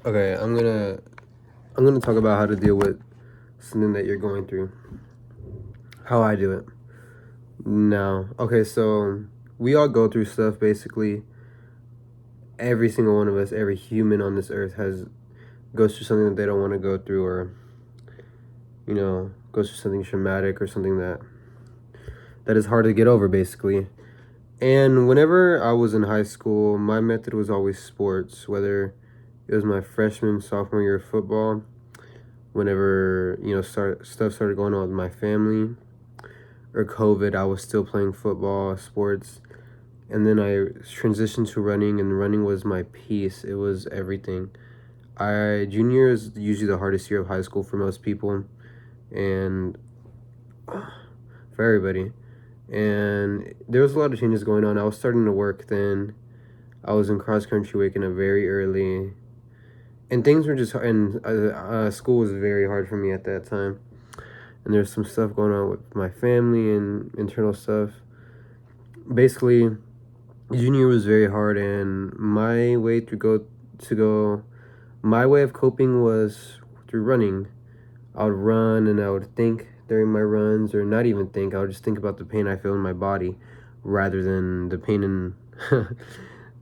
Okay, I'm gonna talk about how to deal with something that you're going through. How I do it. Now, okay, so we all go through stuff basically. Every single one of us, every human on this earth has goes through something that they don't want to go through, or goes through something traumatic or something that is hard to get over basically. And whenever I was in high school, my method was always sports, whether it was my freshman, sophomore year of football, whenever, stuff started going on with my family, or COVID, I was still playing football, sports. And then I transitioned to running, and running was my peace. It was everything. Junior year is usually the hardest year of high school for most people, and for everybody. And there was a lot of changes going on. I was starting to work then. I was in cross country waking up very early, and things were just. And school was very hard for me at that time. And there's some stuff going on with my family and internal stuff. Basically, junior was very hard, and my way of coping was through running. I would run and I would think during my runs, or not even think. I would just think about the pain I feel in my body, rather than the pain in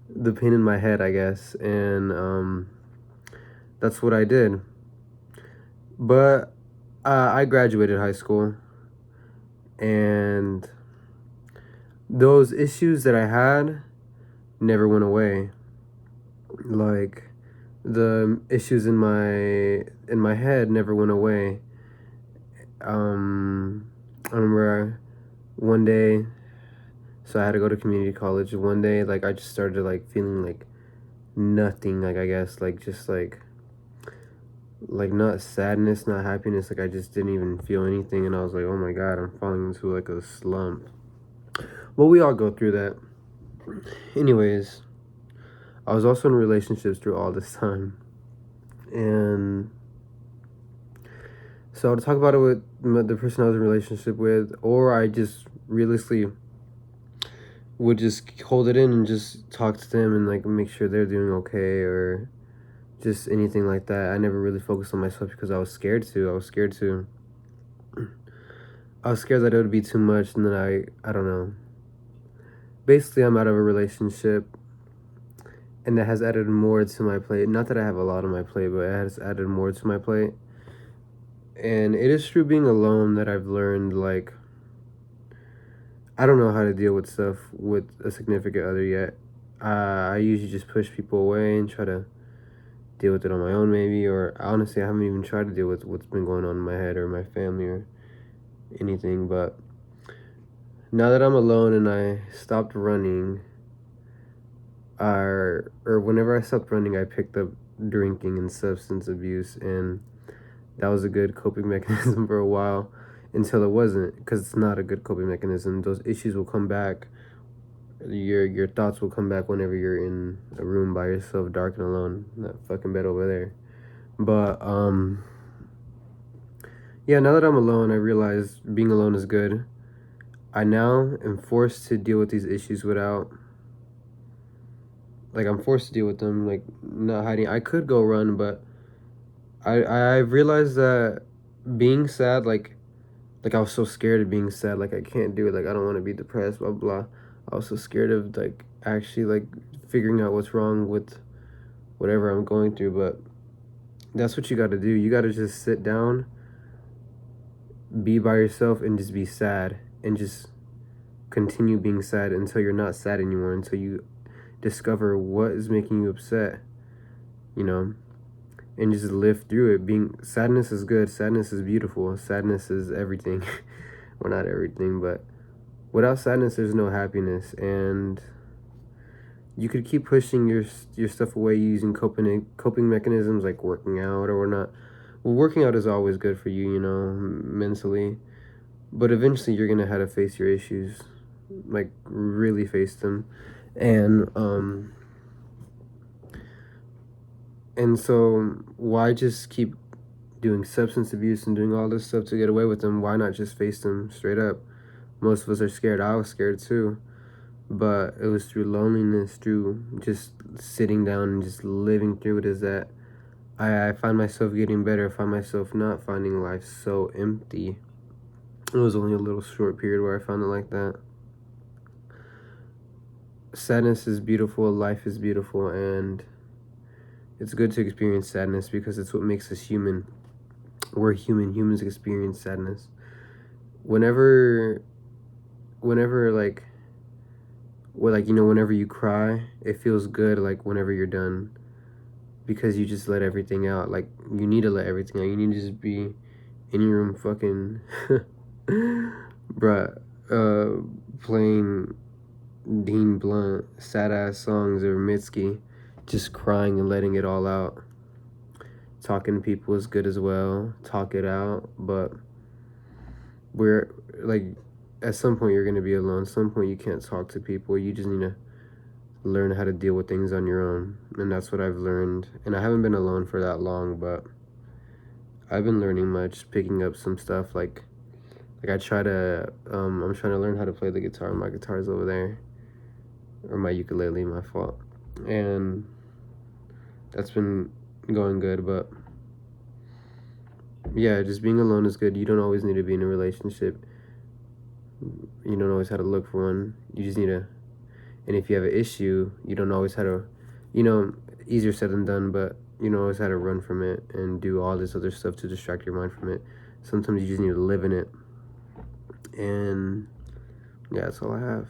the pain in my head, I guess. And that's what I did. But I graduated high school, and those issues that I had never went away. Like, the issues in my head never went away. I remember one day, so I had to go to community college. One day, like, I just started like feeling like nothing. Like, I guess like just like not sadness, not happiness. Like, I just didn't even feel anything, and I was like, oh my god, I'm falling into like a slump. Well, we all go through that. Anyways, I was also in relationships through all this time, and so to talk about it with the person I was in a relationship with, or I just realistically would just hold it in and just talk to them and like make sure they're doing okay, or just anything like that. I never really focused on myself because I was scared to. I was scared that it would be too much, and then I don't know. Basically, I'm out of a relationship, and that has added more to my plate. Not that I have a lot on my plate, but it has added more to my plate. And it is through being alone that I've learned, like, I don't know how to deal with stuff with a significant other yet. I usually just push people away and try to deal with it on my own, maybe. Or honestly, I haven't even tried to deal with what's been going on in my head or my family or anything. But now that I'm alone and I stopped running, or whenever I stopped running, I picked up drinking and substance abuse, and that was a good coping mechanism for a while, until it wasn't, because it's not a good coping mechanism. Those issues will come back. Your thoughts will come back whenever you're in a room by yourself, dark and alone, in that fucking bed over there. But yeah, now that I'm alone, I realize being alone is good. I now am forced to deal with these issues without, like, I'm forced to deal with them, like, not hiding. I could go run, but I've realized that being sad, like I was so scared of being sad, like I can't do it, like I don't want to be depressed, blah blah. I was so scared of like actually like figuring out what's wrong with whatever I'm going through. But that's what you got to do. You got to just sit down, be by yourself, and just be sad, and just continue being sad until you're not sad anymore, until you discover what is making you upset, you know, and just live through it. Being sadness is good, sadness is beautiful, sadness is everything. Well, not everything, but without sadness there's no happiness. And you could keep pushing your stuff away using coping mechanisms like working out or whatnot. Well, working out is always good for you, mentally, but eventually you're gonna have to face your issues, like really face them. And um and so why just keep doing substance abuse and doing all this stuff to get away with them? Why not just face them straight up? Most of us are scared. I was scared too, but it was through loneliness, through just sitting down and just living through it, is that I find myself getting better. I find myself not finding life so empty. It was only a little short period where I found it like that. Sadness is beautiful, life is beautiful, and it's good to experience sadness because it's what makes us human. We're human. Humans experience sadness. Whenever like, well, like, you know, whenever you cry, it feels good, like, whenever you're done, because you just let everything out. Like, you need to let everything out. You need to just be in your room fucking bruh, playing Dean Blunt sad ass songs, or Mitski, just crying and letting it all out. Talking to people is good as well. Talk it out, but we're like, at some point you're gonna be alone. At some point you can't talk to people. You just need to learn how to deal with things on your own, and that's what I've learned. And I haven't been alone for that long, but I've been learning much, picking up some stuff. Like I try to I'm trying to learn how to play the guitar. My guitar's over there, or my ukulele, my fault, and that's been going good. But yeah, just being alone is good. You don't always need to be in a relationship. You don't always have to look for one. You just need to, and if you have an issue, you don't always have to, you know, easier said than done, but you know always how to run from it and do all this other stuff to distract your mind from it. Sometimes you just need to live in it. And yeah, that's all I have.